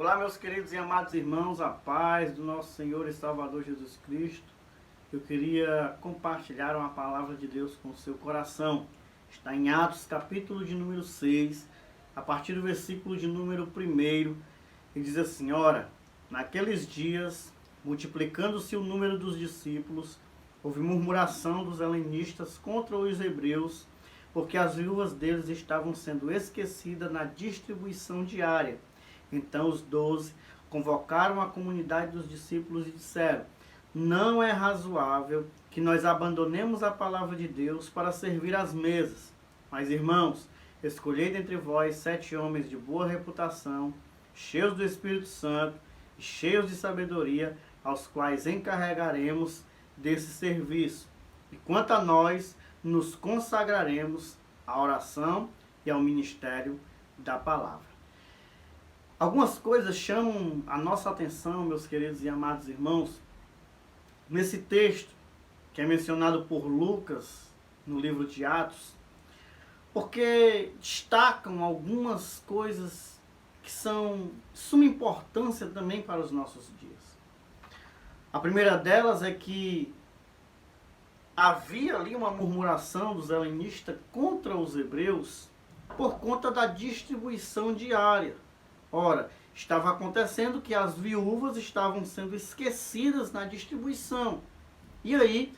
Olá, meus queridos e amados irmãos, a paz do nosso Senhor e Salvador Jesus Cristo. Eu queria compartilhar uma palavra de Deus com o seu coração. Está em Atos, capítulo de número 6, a partir do versículo de número 1, e diz assim: Ora, naqueles dias, multiplicando-se o número dos discípulos, houve murmuração dos helenistas contra os hebreus, porque as viúvas deles estavam sendo esquecidas na distribuição diária. Então os 12 convocaram a comunidade dos discípulos e disseram: não é razoável que nós abandonemos a palavra de Deus para servir às mesas. Mas, irmãos, escolhei dentre vós 7 homens de boa reputação, cheios do Espírito Santo e cheios de sabedoria, aos quais encarregaremos desse serviço. E quanto a nós, nos consagraremos à oração e ao ministério da palavra. Algumas coisas chamam a nossa atenção, meus queridos e amados irmãos, nesse texto que é mencionado por Lucas no livro de Atos, porque destacam algumas coisas que são de suma importância também para os nossos dias. A primeira delas é que havia ali uma murmuração dos helenistas contra os hebreus por conta da distribuição diária. Ora, estava acontecendo que as viúvas estavam sendo esquecidas na distribuição. E aí,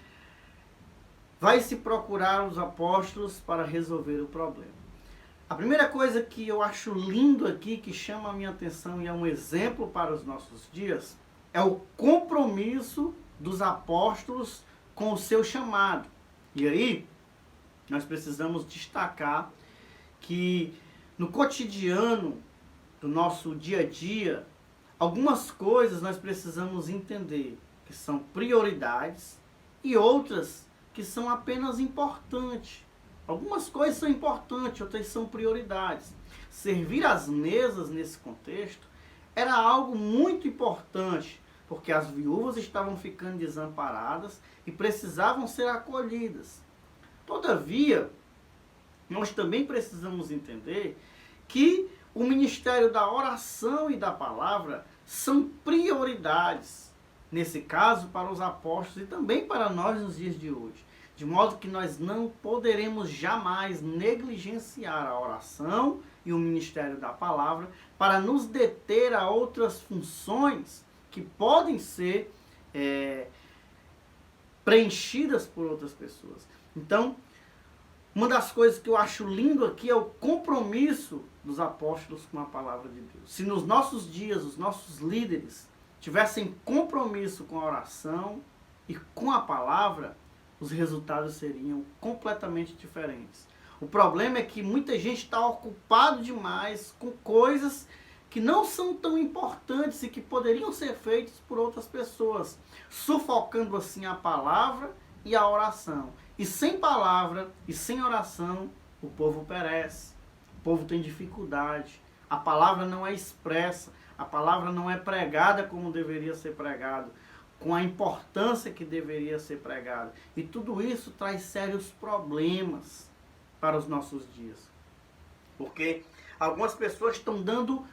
vai se procurar os apóstolos para resolver o problema. A primeira coisa que eu acho lindo aqui, que chama a minha atenção e é um exemplo para os nossos dias, é o compromisso dos apóstolos com o seu chamado. E aí, nós precisamos destacar que no cotidiano do nosso dia a dia, algumas coisas nós precisamos entender que são prioridades e outras que são apenas importantes. Algumas coisas são importantes, outras são prioridades. Servir às mesas nesse contexto era algo muito importante, porque as viúvas estavam ficando desamparadas e precisavam ser acolhidas. Todavia, nós também precisamos entender que o ministério da oração e da palavra são prioridades, nesse caso, para os apóstolos e também para nós nos dias de hoje. De modo que nós não poderemos jamais negligenciar a oração e o ministério da palavra para nos deter a outras funções que podem ser preenchidas por outras pessoas. Então, uma das coisas que eu acho lindo aqui é o compromisso dos apóstolos com a palavra de Deus. Se nos nossos dias os nossos líderes tivessem compromisso com a oração e com a palavra, os resultados seriam completamente diferentes. O problema é que muita gente está ocupado demais com coisas que não são tão importantes e que poderiam ser feitas por outras pessoas, sufocando assim a palavra e a oração. E sem palavra e sem oração, o povo perece. O povo tem dificuldade. A palavra não é expressa. A palavra não é pregada como deveria ser pregado, com a importância que deveria ser pregada. E tudo isso traz sérios problemas para os nossos dias. Porque algumas pessoas estão dando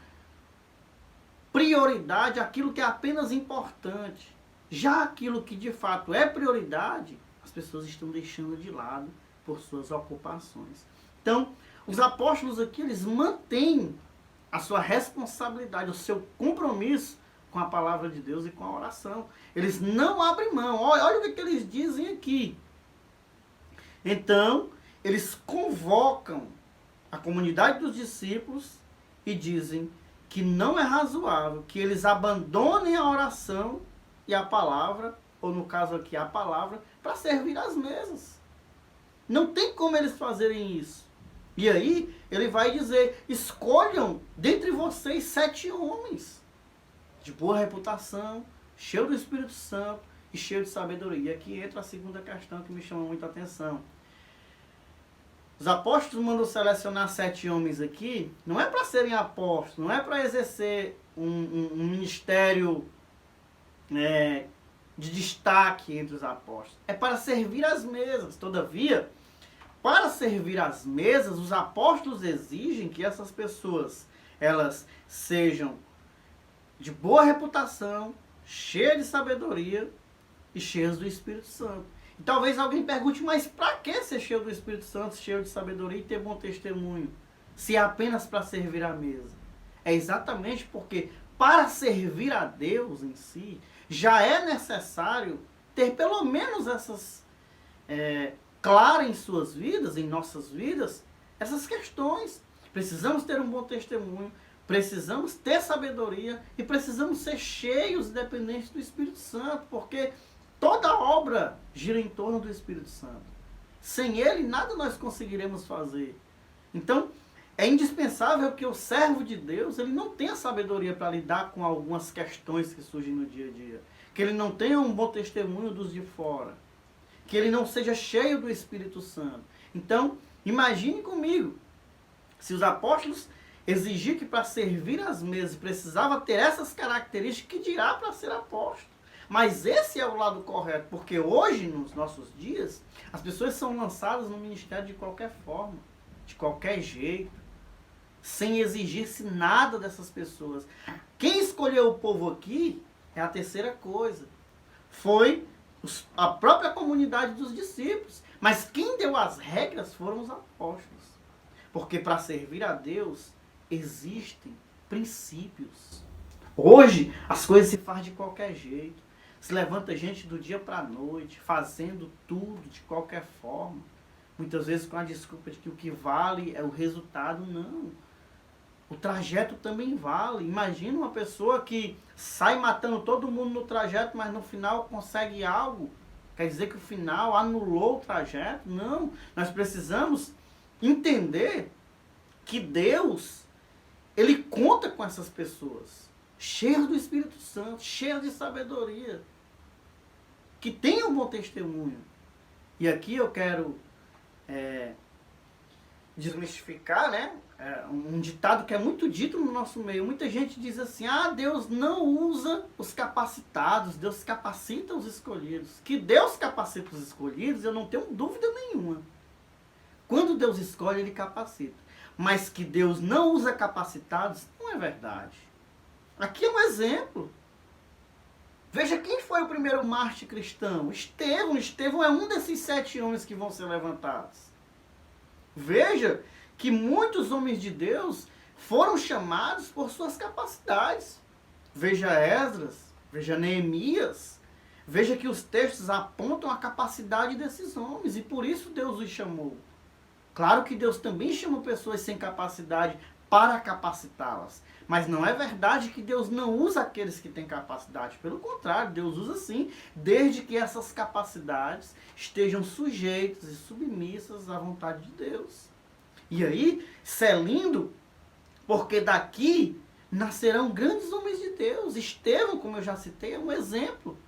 prioridade àquilo que é apenas importante. Já aquilo que de fato é prioridade, as pessoas estão deixando de lado por suas ocupações. Então, os apóstolos aqui, eles mantêm a sua responsabilidade, o seu compromisso com a palavra de Deus e com a oração. Eles não abrem mão. Olha o que eles dizem aqui. Então, eles convocam a comunidade dos discípulos e dizem que não é razoável que eles abandonem a oração e a palavra, ou no caso aqui a palavra, para servir às mesas. Não tem como eles fazerem isso. E aí, ele vai dizer: escolham dentre vocês 7 homens de boa reputação, cheio do Espírito Santo e cheio de sabedoria. E aqui entra a segunda questão que me chama muita atenção. Os apóstolos mandam selecionar 7 homens aqui, não é para serem apóstolos, não é para exercer um ministério de destaque entre os apóstolos. É para servir às mesas. Todavia, para servir às mesas, os apóstolos exigem que essas pessoas elas sejam de boa reputação, cheias de sabedoria e cheias do Espírito Santo. E talvez alguém pergunte, mas para que ser cheio do Espírito Santo, cheio de sabedoria e ter bom testemunho, se é apenas para servir à mesa? É exatamente porque para servir a Deus em si, já é necessário ter pelo menos essas claras em suas vidas, em nossas vidas, essas questões. Precisamos ter um bom testemunho, precisamos ter sabedoria e precisamos ser cheios e dependentes do Espírito Santo, porque toda obra gira em torno do Espírito Santo. Sem ele, nada nós conseguiremos fazer. Então, é indispensável que o servo de Deus ele não tenha sabedoria para lidar com algumas questões que surgem no dia a dia. Que ele não tenha um bom testemunho dos de fora. Que ele não seja cheio do Espírito Santo. Então, imagine comigo, se os apóstolos exigir que para servir às mesas precisava ter essas características, que dirá para ser apóstolo? Mas esse é o lado correto, porque hoje, nos nossos dias, as pessoas são lançadas no ministério de qualquer forma, de qualquer jeito, sem exigir-se nada dessas pessoas. Quem escolheu o povo aqui é a terceira coisa. Foi a própria comunidade dos discípulos. Mas quem deu as regras foram os apóstolos. Porque para servir a Deus existem princípios. Hoje as coisas se fazem de qualquer jeito. Se levanta gente do dia para a noite, fazendo tudo de qualquer forma. Muitas vezes com a desculpa de que o que vale é o resultado. Não. O trajeto também vale. Imagina uma pessoa que sai matando todo mundo no trajeto, mas no final consegue algo. Quer dizer que o final anulou o trajeto? Não. Nós precisamos entender que Deus, Ele conta com essas pessoas, cheias do Espírito Santo, cheias de sabedoria, que tenham um bom testemunho. E aqui eu quero desmistificar, né? Um ditado que é muito dito no nosso meio. Muita gente diz assim, Deus não usa os capacitados, Deus capacita os escolhidos. Que Deus capacita os escolhidos, eu não tenho dúvida nenhuma. Quando Deus escolhe, Ele capacita. Mas que Deus não usa capacitados, não é verdade. Aqui é um exemplo. Veja quem foi o primeiro mártir cristão. Estevão. Estevão é um desses 7 homens que vão ser levantados. Veja que muitos homens de Deus foram chamados por suas capacidades. Veja Esdras, veja Neemias. Veja que os textos apontam a capacidade desses homens. E por isso Deus os chamou. Claro que Deus também chama pessoas sem capacidade para capacitá-las. Mas não é verdade que Deus não usa aqueles que têm capacidade. Pelo contrário, Deus usa sim, desde que essas capacidades estejam sujeitas e submissas à vontade de Deus. E aí, isso é lindo, porque daqui nascerão grandes homens de Deus. Estevão, como eu já citei, é um exemplo.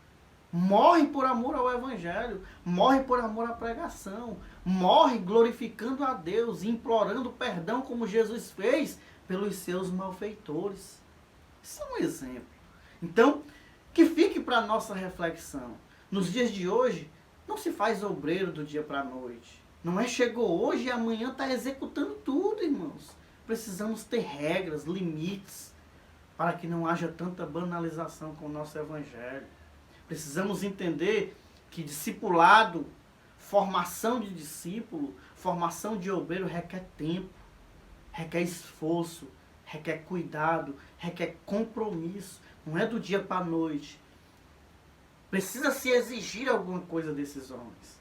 Morre por amor ao Evangelho, morre por amor à pregação, morre glorificando a Deus, implorando perdão como Jesus fez pelos seus malfeitores. Isso é um exemplo. Então, que fique para a nossa reflexão. Nos dias de hoje, não se faz obreiro do dia para a noite. Não é chegou hoje e amanhã está executando tudo, irmãos. Precisamos ter regras, limites, para que não haja tanta banalização com o nosso Evangelho. Precisamos entender que discipulado, formação de discípulo, formação de obreiro requer tempo, requer esforço, requer cuidado, requer compromisso. Não é do dia para a noite. Precisa se exigir alguma coisa desses homens,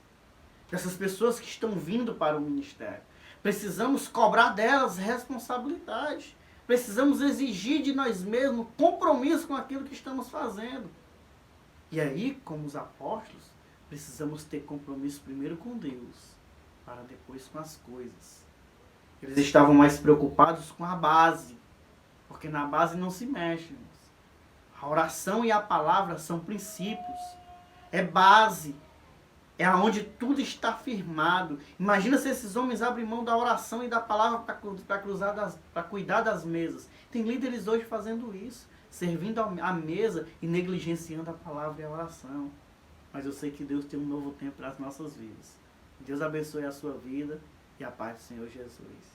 dessas pessoas que estão vindo para o ministério. Precisamos cobrar delas responsabilidade. Precisamos exigir de nós mesmos compromisso com aquilo que estamos fazendo. E aí, como os apóstolos, precisamos ter compromisso primeiro com Deus, para depois com as coisas. Eles estavam mais preocupados com a base, porque na base não se mexe. Irmãos. A oração e a palavra são princípios, é base, é onde tudo está firmado. Imagina se esses homens abrem mão da oração e da palavra para cuidar das mesas. Tem líderes hoje fazendo isso, servindo à mesa e negligenciando a palavra e a oração. Mas eu sei que Deus tem um novo tempo para as nossas vidas. Deus abençoe a sua vida e a paz do Senhor Jesus.